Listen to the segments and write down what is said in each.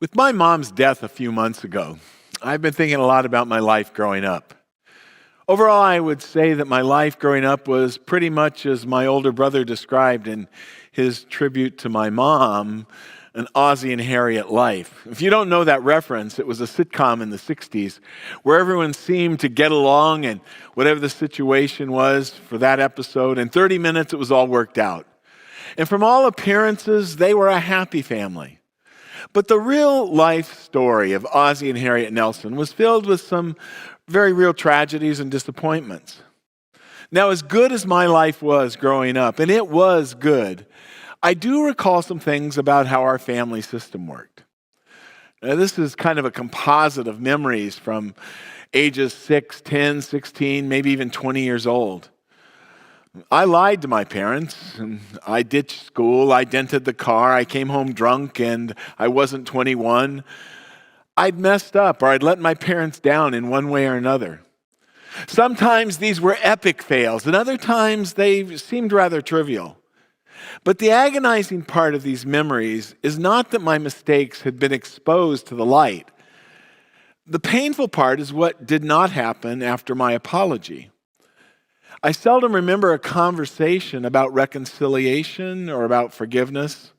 With my mom's death a few months ago, I've been thinking a lot about my life growing up. Overall, I would say that my life growing up was pretty much as my older brother described in his tribute to my mom, an Ozzie and Harriet life. If you don't know that reference, it was a sitcom in the 60s where everyone seemed to get along and whatever the situation was for that episode, in 30 minutes it was all worked out. And from all appearances, they were a happy family. But the real life story of Ozzie and Harriet Nelson was filled with some very real tragedies and disappointments. Now, as good as my life was growing up, and it was good, I do recall some things about how our family system worked. Now, this is kind of a composite of memories from ages 6, 10, 16, maybe even 20 years old. I lied to my parents, and I ditched school, I dented the car, I came home drunk, and I wasn't 21. I'd messed up, or I'd let my parents down in one way or another. Sometimes these were epic fails, and other times they seemed rather trivial. But the agonizing part of these memories is not that my mistakes had been exposed to the light. The painful part is what did not happen after my apology. I seldom remember a conversation about reconciliation or about forgiveness.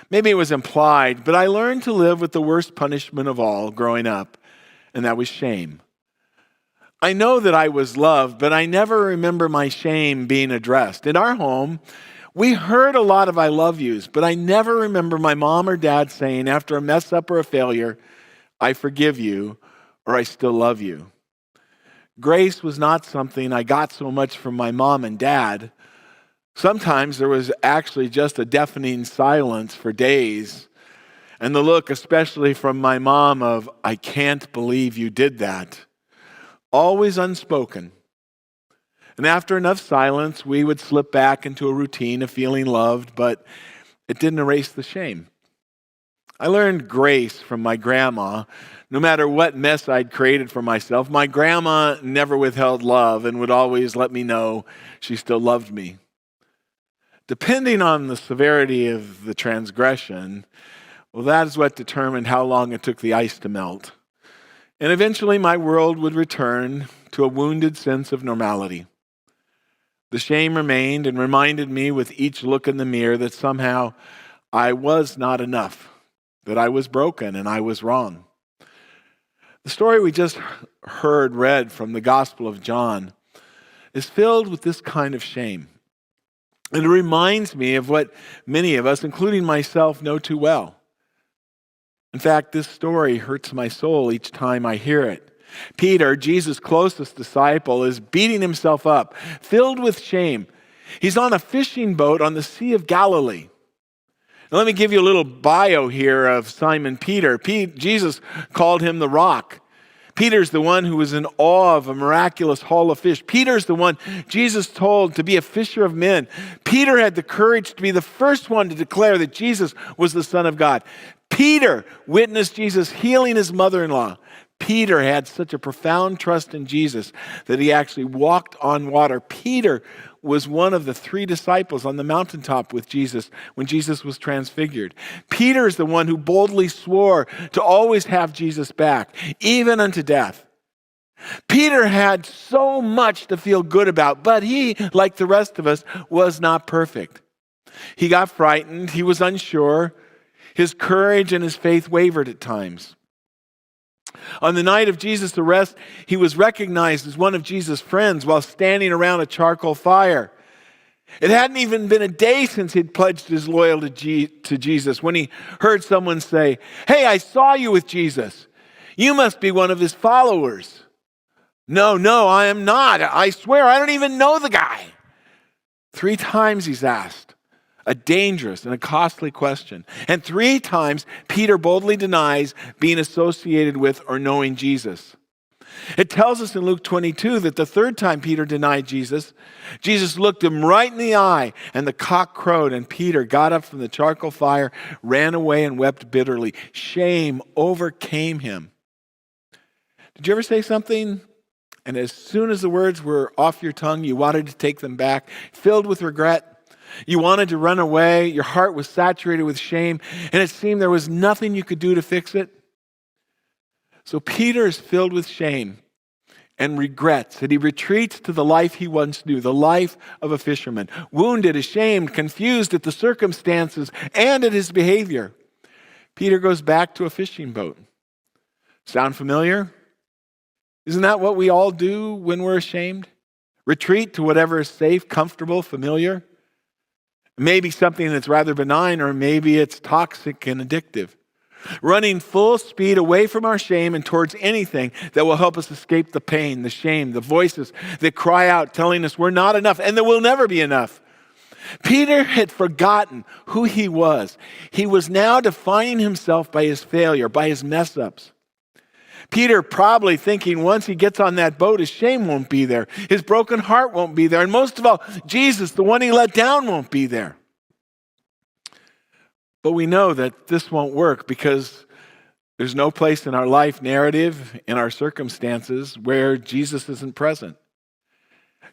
Maybe it was implied, but I learned to live with the worst punishment of all growing up, and that was shame. I know that I was loved, but I never remember my shame being addressed. In our home, we heard a lot of I love yous, but I never remember my mom or dad saying after a mess up or a failure, I forgive you, or I still love you. Grace was not something I got so much from my mom and dad. Sometimes there was actually just a deafening silence for days. And the look, especially from my mom, of, I can't believe you did that. Always unspoken. And after enough silence, we would slip back into a routine of feeling loved, but it didn't erase the shame. I learned grace from my grandma. No matter what mess I'd created for myself, my grandma never withheld love and would always let me know she still loved me. Depending on the severity of the transgression, well, that is what determined how long it took the ice to melt. And eventually my world would return to a wounded sense of normality. The shame remained and reminded me with each look in the mirror that somehow I was not enough, that I was broken and I was wrong. The story we just heard read from the Gospel of John is filled with this kind of shame. And it reminds me of what many of us, including myself, know too well. In fact, this story hurts my soul each time I hear it. Peter, Jesus' closest disciple, is beating himself up, filled with shame. He's on a fishing boat on the Sea of Galilee. Now, let me give you a little bio here of Simon Peter. Jesus called him the Rock. Peter's the one who was in awe of a miraculous haul of fish. Peter's the one Jesus told to be a fisher of men. Peter had the courage to be the first one to declare that Jesus was the Son of God. Peter witnessed Jesus healing his mother-in-law. Peter had such a profound trust in Jesus that he actually walked on water. Peter was one of the 3 disciples on the mountaintop with Jesus when Jesus was transfigured. Peter is the one who boldly swore to always have Jesus back, even unto death. Peter had so much to feel good about, but he, like the rest of us, was not perfect. He got frightened. He was unsure. His courage and his faith wavered at times. On the night of Jesus' arrest, he was recognized as one of Jesus' friends while standing around a charcoal fire. It hadn't even been a day since he'd pledged his loyalty to Jesus when he heard someone say, "Hey, I saw you with Jesus. You must be one of his followers." No, I am not. I swear, I don't even know the guy. 3 times he's asked. A dangerous and a costly question. And 3 times, Peter boldly denies being associated with or knowing Jesus. It tells us in Luke 22 that the 3rd time Peter denied Jesus, Jesus looked him right in the eye and the cock crowed and Peter got up from the charcoal fire, ran away and wept bitterly. Shame overcame him. Did you ever say something and as soon as the words were off your tongue, you wanted to take them back, filled with regret? You wanted to run away. Your heart was saturated with shame, and it seemed there was nothing you could do to fix it. So Peter is filled with shame and regrets, and he retreats to the life he once knew, the life of a fisherman, wounded, ashamed, confused at the circumstances and at his behavior. Peter goes back to a fishing boat. Sound familiar? Isn't that what we all do when we're ashamed? Retreat to whatever is safe, comfortable, familiar. Maybe something that's rather benign, or maybe it's toxic and addictive. Running full speed away from our shame and towards anything that will help us escape the pain, the shame, the voices that cry out telling us we're not enough and that we'll never be enough. Peter had forgotten who he was. He was now defining himself by his failure, by his mess-ups. Peter probably thinking once he gets on that boat, his shame won't be there. His broken heart won't be there. And most of all, Jesus, the one he let down, won't be there. But we know that this won't work because there's no place in our life narrative, in our circumstances, where Jesus isn't present.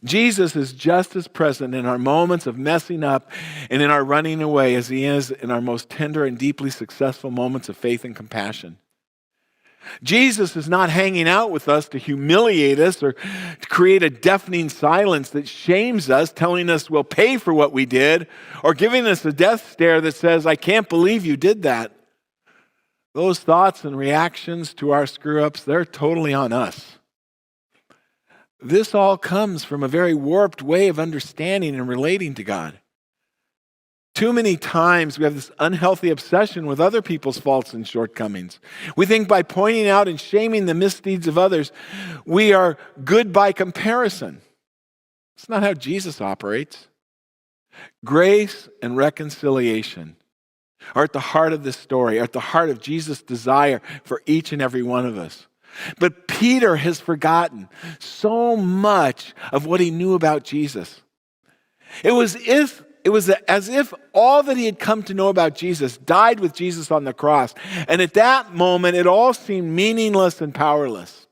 Jesus is just as present in our moments of messing up and in our running away as he is in our most tender and deeply successful moments of faith and compassion. Jesus is not hanging out with us to humiliate us or to create a deafening silence that shames us, telling us we'll pay for what we did, or giving us a death stare that says, I can't believe you did that. Those thoughts and reactions to our screw-ups, they're totally on us. This all comes from a very warped way of understanding and relating to God. Too many times we have this unhealthy obsession with other people's faults and shortcomings. We think by pointing out and shaming the misdeeds of others, we are good by comparison. It's not how Jesus operates. Grace and reconciliation are at the heart of this story, are at the heart of Jesus' desire for each and every one of us. But Peter has forgotten so much of what he knew about Jesus. It was as if all that he had come to know about Jesus died with Jesus on the cross. And at that moment, it all seemed meaningless and powerless.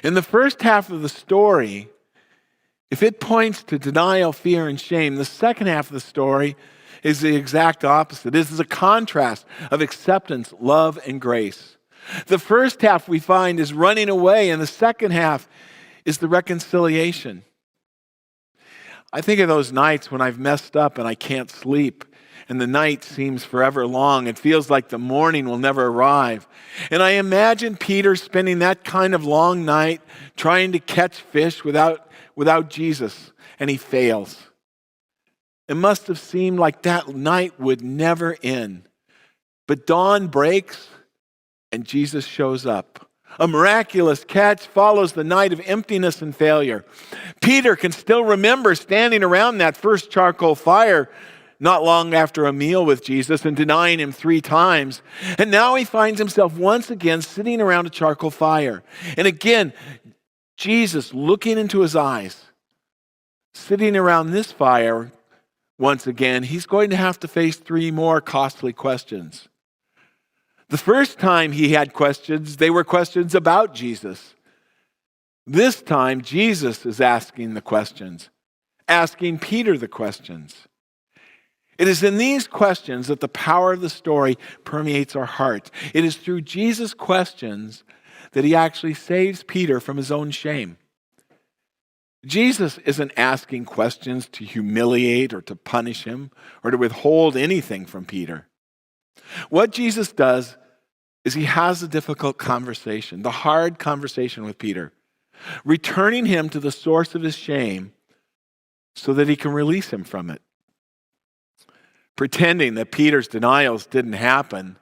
In the first half of the story, if it points to denial, fear, and shame, the second half of the story is the exact opposite. This is a contrast of acceptance, love, and grace. The first half we find is running away, and the second half is the reconciliation. I think of those nights when I've messed up and I can't sleep, and the night seems forever long. It feels like the morning will never arrive. And I imagine Peter spending that kind of long night trying to catch fish without Jesus, and he fails. It must have seemed like that night would never end. But dawn breaks, and Jesus shows up. A miraculous catch follows the night of emptiness and failure. Peter can still remember standing around that first charcoal fire not long after a meal with Jesus and denying him 3 times. And now he finds himself once again sitting around a charcoal fire. And again, Jesus looking into his eyes, sitting around this fire once again, he's going to have to face 3 more costly questions. The first time he had questions, they were questions about Jesus. This time, Jesus is asking the questions, asking Peter the questions. It is in these questions that the power of the story permeates our hearts. It is through Jesus' questions that he actually saves Peter from his own shame. Jesus isn't asking questions to humiliate or to punish him or to withhold anything from Peter. What Jesus does is he has a difficult conversation, the hard conversation with Peter, returning him to the source of his shame so that he can release him from it. Pretending that Peter's denials didn't happen,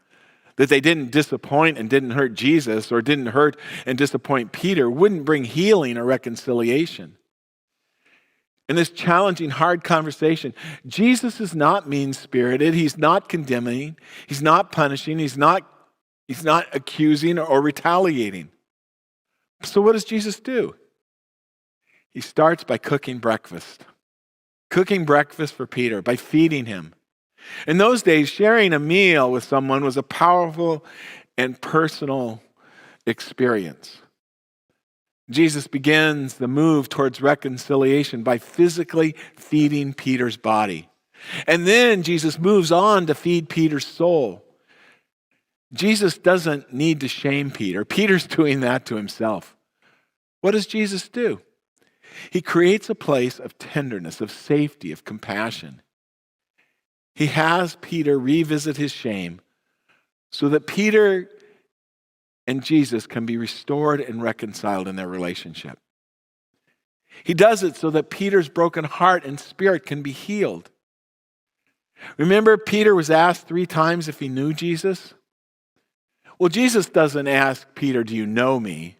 that they didn't disappoint and didn't hurt Jesus or didn't hurt and disappoint Peter wouldn't bring healing or reconciliation. In this challenging, hard conversation, Jesus is not mean-spirited. He's not condemning. He's not punishing. He's not accusing or retaliating. So what does Jesus do? He starts by cooking breakfast. Cooking breakfast for Peter, by feeding him. In those days, sharing a meal with someone was a powerful and personal experience. Jesus begins the move towards reconciliation by physically feeding Peter's body. And then Jesus moves on to feed Peter's soul. Jesus doesn't need to shame Peter. Peter's doing that to himself. What does Jesus do? He creates a place of tenderness, of safety, of compassion. He has Peter revisit his shame so that Peter and Jesus can be restored and reconciled in their relationship. He does it so that Peter's broken heart and spirit can be healed. Remember, Peter was asked 3 times if he knew Jesus? Well, Jesus doesn't ask Peter, do you know me?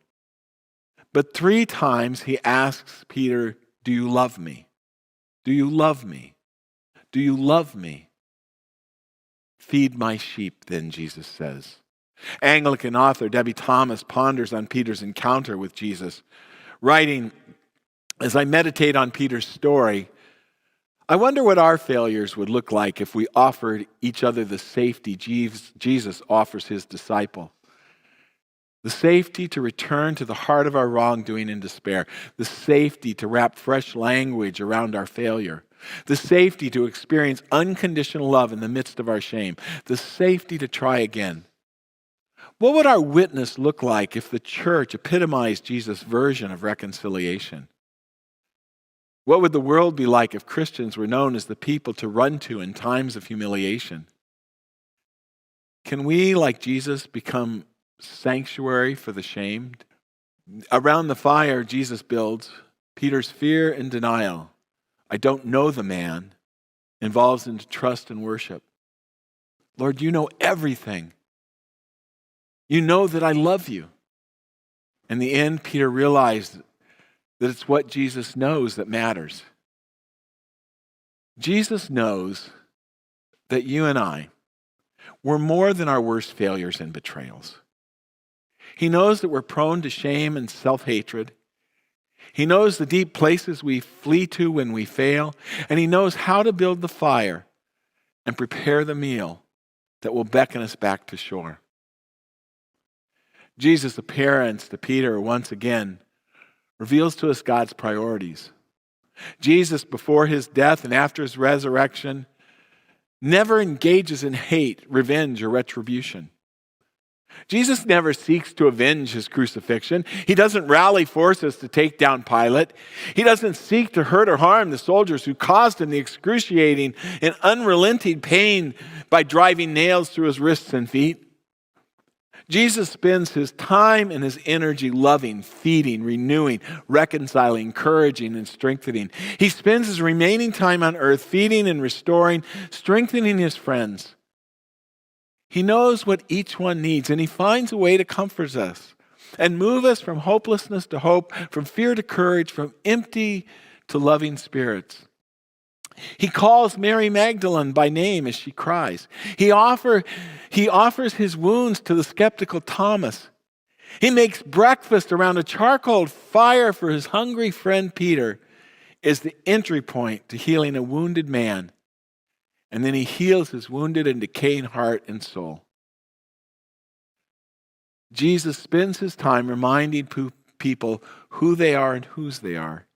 But 3 times he asks Peter, do you love me? Do you love me? Do you love me? Feed my sheep, then, Jesus says. Anglican author Debbie Thomas ponders on Peter's encounter with Jesus, writing, as I meditate on Peter's story, I wonder what our failures would look like if we offered each other the safety Jesus offers his disciple. The safety to return to the heart of our wrongdoing and despair. The safety to wrap fresh language around our failure. The safety to experience unconditional love in the midst of our shame. The safety to try again. What would our witness look like if the church epitomized Jesus' version of reconciliation? What would the world be like if Christians were known as the people to run to in times of humiliation? Can we, like Jesus, become sanctuary for the shamed? Around the fire Jesus builds, Peter's fear and denial, I don't know the man, evolves into trust and worship. Lord, you know everything. You know that I love you. In the end, Peter realized that it's what Jesus knows that matters. Jesus knows that you and I, we're more than our worst failures and betrayals. He knows that we're prone to shame and self-hatred. He knows the deep places we flee to when we fail, and he knows how to build the fire and prepare the meal that will beckon us back to shore. Jesus' appearance to Peter once again reveals to us God's priorities. Jesus, before his death and after his resurrection, never engages in hate, revenge, or retribution. Jesus never seeks to avenge his crucifixion. He doesn't rally forces to take down Pilate. He doesn't seek to hurt or harm the soldiers who caused him the excruciating and unrelenting pain by driving nails through his wrists and feet. Jesus spends his time and his energy loving, feeding, renewing, reconciling, encouraging, and strengthening. He spends his remaining time on earth feeding and restoring, strengthening his friends. He knows what each one needs, and he finds a way to comfort us and move us from hopelessness to hope, from fear to courage, from empty to loving spirits. He calls Mary Magdalene by name as she cries. He offers his wounds to the skeptical Thomas. He makes breakfast around a charcoal fire for his hungry friend Peter as the entry point to healing a wounded man. And then he heals his wounded and decaying heart and soul. Jesus spends his time reminding people who they are and whose they are.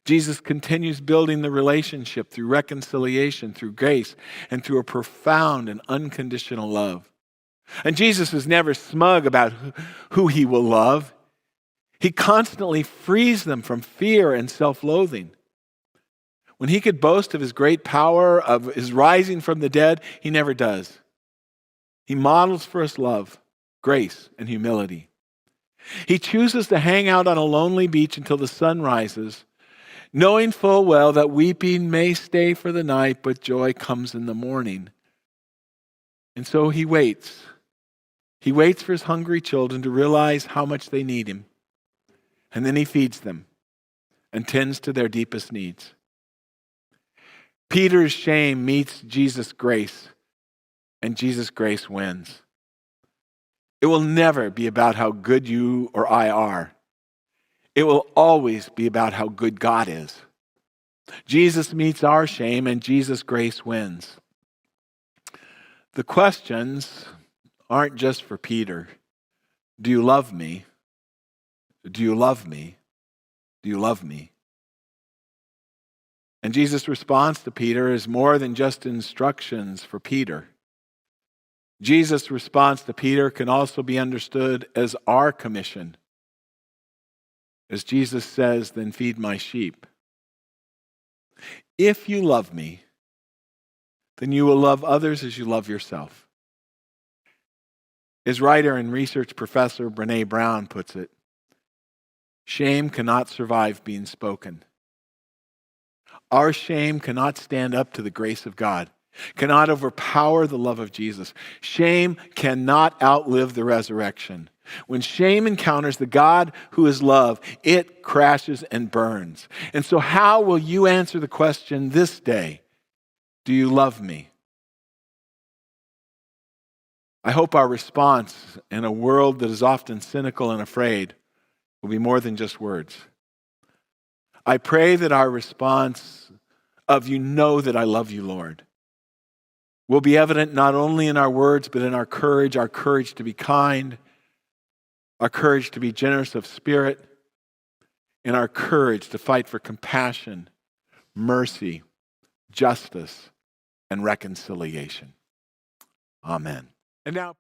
Jesus continues building the relationship through reconciliation, through grace, and through a profound and unconditional love. And Jesus is never smug about who he will love. He constantly frees them from fear and self-loathing. When he could boast of his great power, of his rising from the dead, he never does. He models for us love, grace, and humility. He chooses to hang out on a lonely beach until the sun rises, knowing full well that weeping may stay for the night, but joy comes in the morning. And so he waits. He waits for his hungry children to realize how much they need him. And then he feeds them and tends to their deepest needs. Peter's shame meets Jesus' grace, and Jesus' grace wins. It will never be about how good you or I are. It will always be about how good God is. Jesus meets our shame, and Jesus' grace wins. The questions aren't just for Peter. Do you love me? Do you love me? Do you love me? And Jesus' response to Peter is more than just instructions for Peter. Jesus' response to Peter can also be understood as our commission. As Jesus says, then feed my sheep. If you love me, then you will love others as you love yourself. As writer and research professor Brene Brown puts it, shame cannot survive being spoken. Our shame cannot stand up to the grace of God, cannot overpower the love of Jesus. Shame cannot outlive the resurrection. When shame encounters the God who is love, it crashes and burns. And so how will you answer the question this day? Do you love me? I hope our response in a world that is often cynical and afraid will be more than just words. I pray that our response of you know that I love you, Lord, will be evident not only in our words, but in our courage to be kind, our courage to be generous of spirit, and our courage to fight for compassion, mercy, justice, and reconciliation. Amen. And now